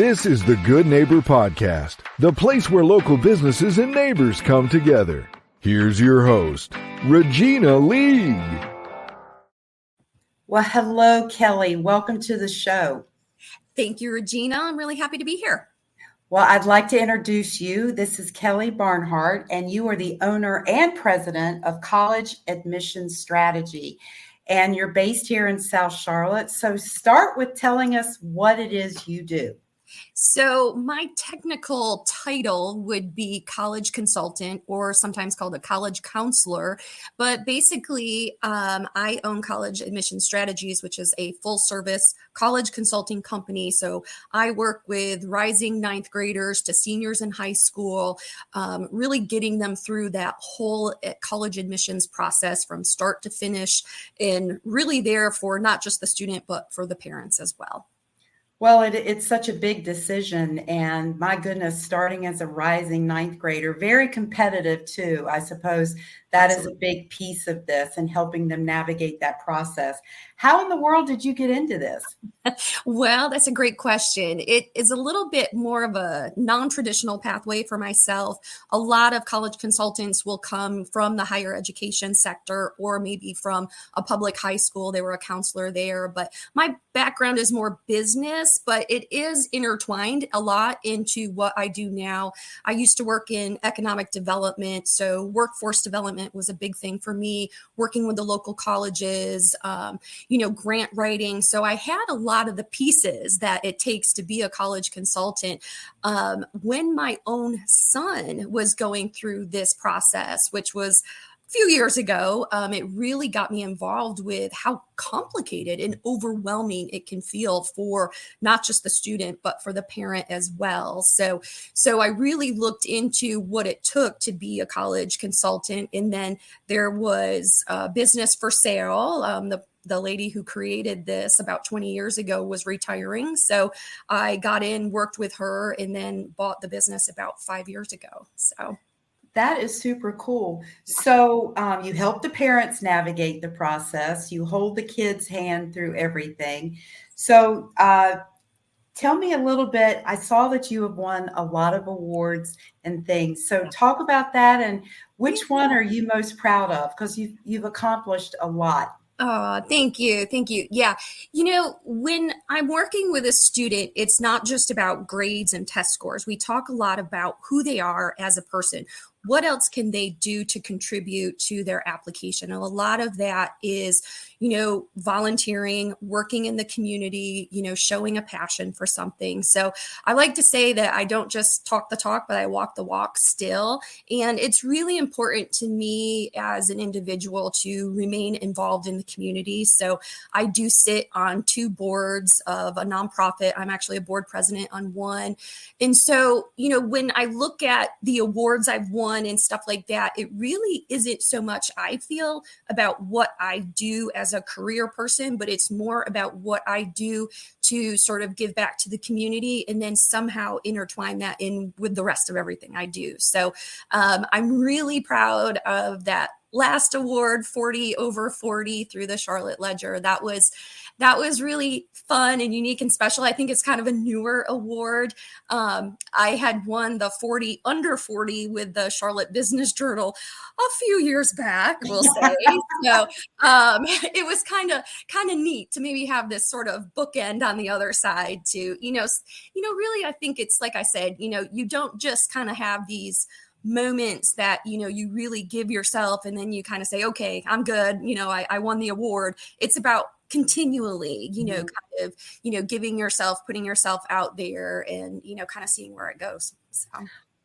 This is the Good Neighbor Podcast, the place where local businesses and neighbors come together. Here's your host, Regina Lee. Well, hello, Kelly. Welcome to the show. Thank you, Regina. I'm really happy to be here. Well, I'd like to introduce you. This is Kelly Barnhardt, and you are the owner and president of College Admissions Strategy. And you're based here in South Charlotte. So start with telling us what it is you do. So my technical title would be college consultant, or sometimes called a college counselor. But basically, I own College Admission Strategies, which is a full service college consulting company. So I work with rising ninth graders to seniors in high school, really getting them through that whole college admissions process from start to finish, and really there for not just the student, but for the parents as well. Well, it's such a big decision, and my goodness, starting as a rising ninth grader, very competitive too. I suppose that is a big piece of this and helping them navigate that process. How in the world did you get into this? Well, that's a great question. It is a little bit more of a non-traditional pathway for myself. A lot of college consultants will come from the higher education sector or maybe from a public high school. They were a counselor there, but my background is more business, but it is intertwined a lot into what I do now. I used to work in economic development, so workforce development was a big thing for me, working with the local colleges, grant writing. So I had a lot of the pieces that it takes to be a college consultant. When my own son was going through this process, which was few years ago, it really got me involved with how complicated and overwhelming it can feel for not just the student, but for the parent as well. So I really looked into what it took to be a college consultant. And then there was Business for Sale. The lady who created this about 20 years ago was retiring. So I got in, worked with her, and then bought the business about 5 years ago. So that is super cool. So you help the parents navigate the process. You hold the kids' hand through everything. So tell me a little bit. I saw that you have won a lot of awards and things. So talk about that, and which one are you most proud of? Because you've accomplished a lot. Oh, thank you. Thank you. Yeah. When I'm working with a student, it's not just about grades and test scores. We talk a lot about who they are as a person. What else can they do to contribute to their application? And a lot of that is, volunteering, working in the community, showing a passion for something. So I like to say that I don't just talk the talk, but I walk the walk still. And it's really important to me as an individual to remain involved in the community. So I do sit on 2 boards of a nonprofit. I'm actually a board president on one. And so, when I look at the awards I've won and stuff like that, it really isn't so much, I feel, about what I do as a career person, but it's more about what I do to sort of give back to the community and then somehow intertwine that in with the rest of everything I do. So I'm really proud of that last award, 40 over 40 through the Charlotte Ledger. That was really fun and unique and special. I think it's kind of a newer award. I had won the 40 under 40 with the Charlotte Business Journal a few years back, we'll say. So it was kind of neat to maybe have this sort of bookend on the other side to, really, I think it's like I said, you don't just kind of have these moments that, you really give yourself and then you kind of say, okay, I'm good. I won the award. It's about continually, kind of, giving yourself, putting yourself out there and, kind of seeing where it goes. So.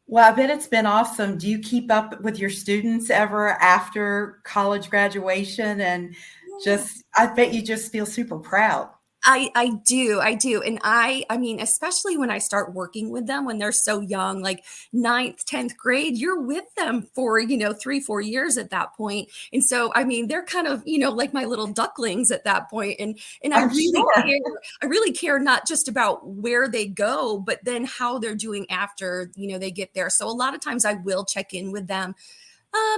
Well, I bet it's been awesome. Do you keep up with your students ever after college graduation? And I bet you just feel super proud. I do. And I mean, especially when I start working with them when they're so young, like 9th, 10th grade, you're with them for, 3-4 years at that point. And so, I mean, they're kind of, like my little ducklings at that point. And I really care not just about where they go, but then how they're doing after, they get there. So a lot of times I will check in with them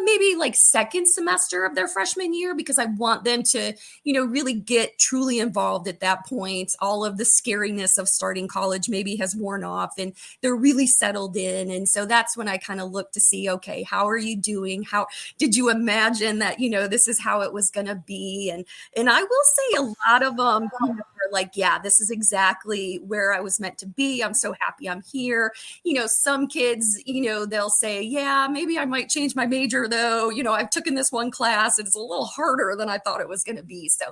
maybe like second semester of their freshman year, because I want them to, really get truly involved at that point. All of the scariness of starting college maybe has worn off and they're really settled in. And so that's when I kind of look to see, okay, how are you doing? How did you imagine that, this is how it was going to be? And I will say a lot of them are like, yeah, this is exactly where I was meant to be. I'm so happy I'm here. Some kids, they'll say, yeah, maybe I might change my major though. I've taken this one class. It's a little harder than I thought it was going to be. So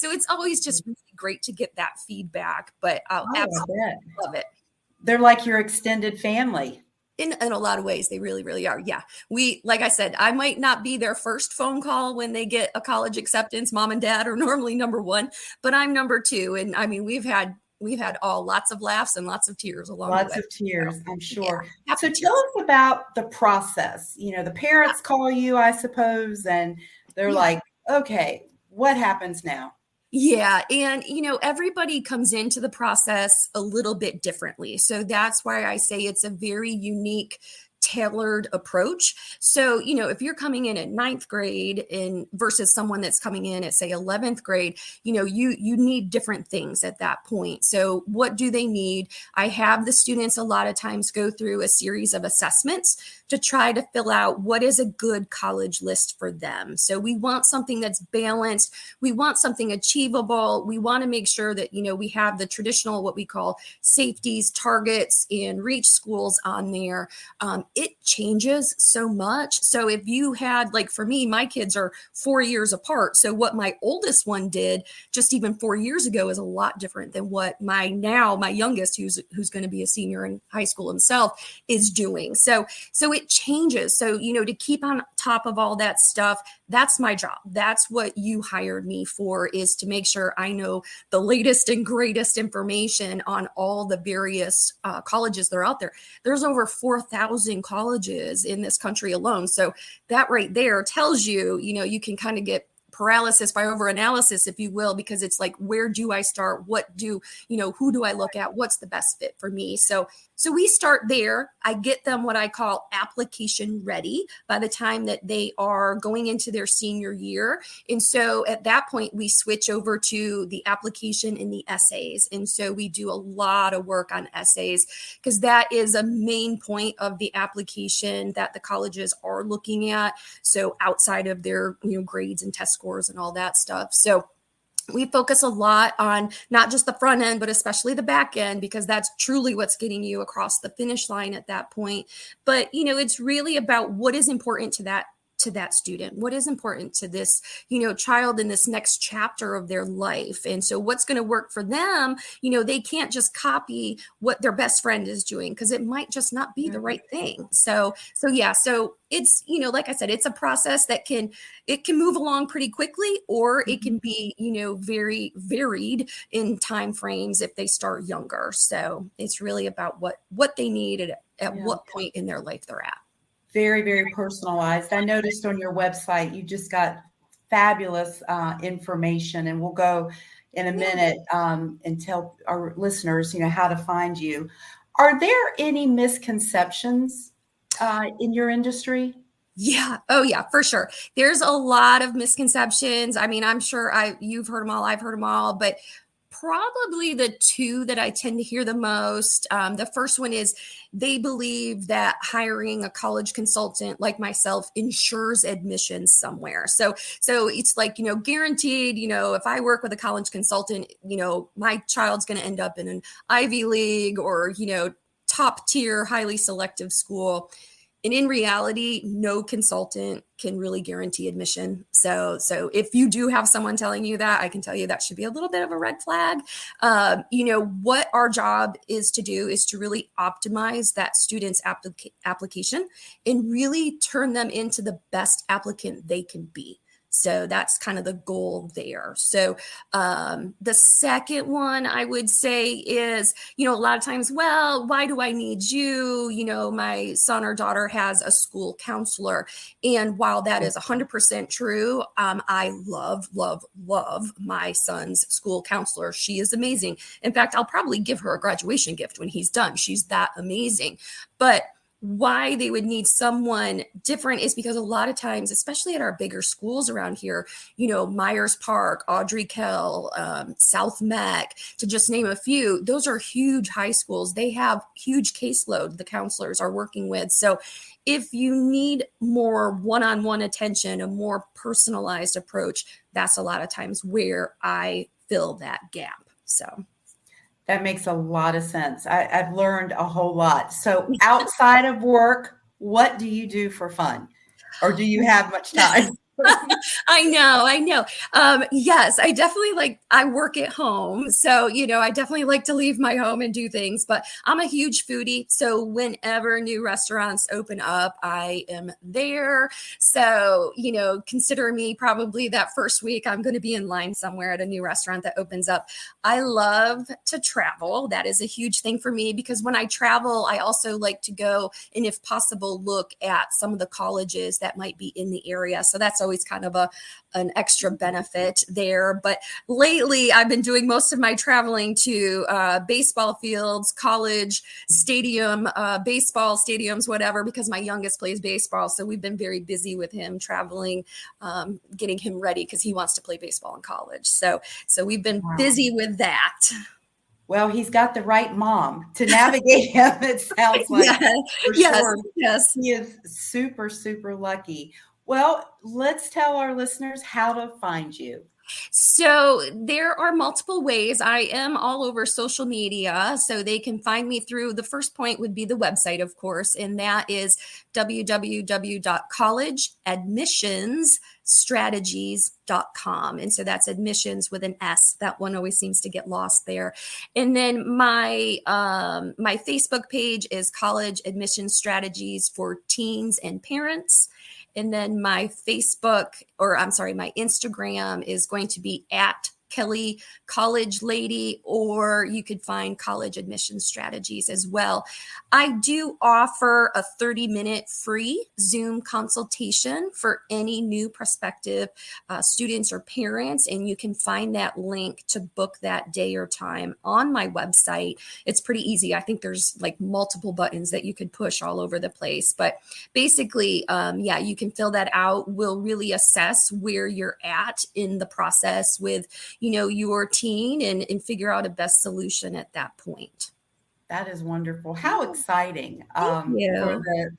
it's always just really great to get that feedback, but I'll absolutely love it. They're like your extended family. In a lot of ways, they really, really are. Yeah. Like I said, I might not be their first phone call when they get a college acceptance. Mom and dad are normally number one, but I'm number two. And I mean, we've had lots of laughs and lots of tears along the way. Lots of tears, I'm sure. Yeah, so tell us about the process. The parents call you, I suppose, and they're like, okay, what happens now? Yeah. And, everybody comes into the process a little bit differently. So that's why I say it's a very unique, tailored approach. So, if you're coming in at 9th grade versus someone that's coming in at say 11th grade, you need different things at that point. So what do they need? I have the students a lot of times go through a series of assessments to try to fill out what is a good college list for them. So we want something that's balanced. We want something achievable. We want to make sure that, we have the traditional, what we call safeties, targets, and reach schools on there. It changes so much. So if you had, like for me, my kids are 4 years apart. So what my oldest one did just even 4 years ago is a lot different than what my youngest, who's going to be a senior in high school himself, is doing. So it changes. So, to keep on top of all that stuff, that's my job. That's what you hired me for, is to make sure I know the latest and greatest information on all the various colleges that are out there. There's over 4,000 colleges in this country alone. So that right there tells you, you can kind of get paralysis by overanalysis, if you will, because it's like, where do I start? Who do I look at? What's the best fit for me? So we start there. I get them what I call application ready by the time that they are going into their senior year. And so at that point, we switch over to the application and the essays. And so we do a lot of work on essays because that is a main point of the application that the colleges are looking at. So outside of their, grades and test scores and all that stuff. So we focus a lot on not just the front end, but especially the back end, because that's truly what's getting you across the finish line at that point. But, it's really about what is important to that student, what is important to this, child in this next chapter of their life. And so what's going to work for them, they can't just copy what their best friend is doing, because it might just not be the right thing. So it's, like I said, it's a process that can move along pretty quickly, or it can be, very varied in time frames if they start younger. So it's really about what they need at what point in their life they're at. Very, very personalized. I noticed on your website, you just got fabulous information, and we'll go in a minute and tell our listeners, how to find you. Are there any misconceptions in your industry? Yeah. Oh, yeah, for sure. There's a lot of misconceptions. I mean, I'm sure you've heard them all. I've heard them all, but probably the two that I tend to hear the most. The first one is they believe that hiring a college consultant like myself ensures admission somewhere. So it's like, guaranteed, if I work with a college consultant, my child's going to end up in an Ivy League or, top tier, highly selective school. And in reality, no consultant can really guarantee admission. So if you do have someone telling you that, I can tell you that should be a little bit of a red flag. What our job is to do is to really optimize that student's application and really turn them into the best applicant they can be. So that's kind of the goal there. So the second one I would say is, a lot of times, well, why do I need you? My son or daughter has a school counselor. And while that is 100% true, I love, love, love my son's school counselor. She is amazing. In fact, I'll probably give her a graduation gift when he's done. She's that amazing. But why they would need someone different is because a lot of times, especially at our bigger schools around here, Myers Park, Audrey Kell, South Meck, to just name a few, those are huge high schools. They have huge caseload the counselors are working with. So if you need more one-on-one attention, a more personalized approach, that's a lot of times where I fill that gap. So that makes a lot of sense. I've learned a whole lot. So outside of work, what do you do for fun? Or do you have much time? I know. Yes, I definitely I work at home. So, I definitely like to leave my home and do things, but I'm a huge foodie. So whenever new restaurants open up, I am there. So, consider me probably that first week, I'm going to be in line somewhere at a new restaurant that opens up. I love to travel. That is a huge thing for me because when I travel, I also like to go and if possible, look at some of the colleges that might be in the area. So that's always kind of an extra benefit there. But lately I've been doing most of my traveling to baseball fields, college stadium, baseball stadiums, whatever, because my youngest plays baseball. So we've been very busy with him traveling, getting him ready because he wants to play baseball in college. So we've been busy with that. Well, he's got the right mom to navigate him. It sounds like. Yes. He is super, super lucky. Well, let's tell our listeners how to find you. So there are multiple ways. I am all over social media, so they can find me through. The first point would be the website, of course, and that is www.collegeadmissionsstrategies.com. And so that's admissions with an S. That one always seems to get lost there. And then my Facebook page is College Admissions Strategies for Teens and Parents. And then my Instagram is going to be at Kelly College Lady, or you could find College Admissions Strategies as well. I do offer a 30-minute free Zoom consultation for any new prospective students or parents, and you can find that link to book that day or time on my website. It's pretty easy. I think there's multiple buttons that you could push all over the place, but basically, you can fill that out. We'll really assess where you're at in the process with your teen and figure out a best solution at that point. That is wonderful. How exciting for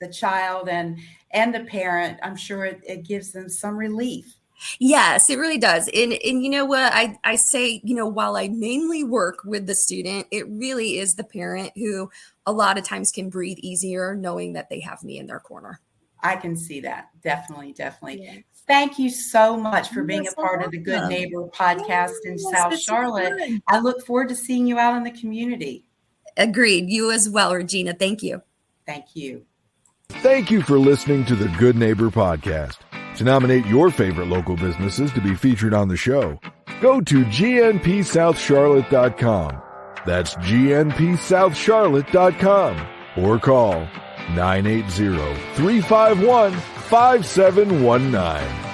the child and the parent. I'm sure it gives them some relief. Yes, it really does. And you know what I say, while I mainly work with the student, it really is the parent who a lot of times can breathe easier knowing that they have me in their corner. I can see that. Definitely. Yeah. Thank you so much for being a part of the Good Neighbor podcast in South Charlotte. I look forward to seeing you out in the community. Agreed. You as well, Regina. Thank you. Thank you. Thank you for listening to the Good Neighbor podcast. To nominate your favorite local businesses to be featured on the show, go to gnpsouthcharlotte.com. That's gnpsouthcharlotte.com or call 980-351-5719.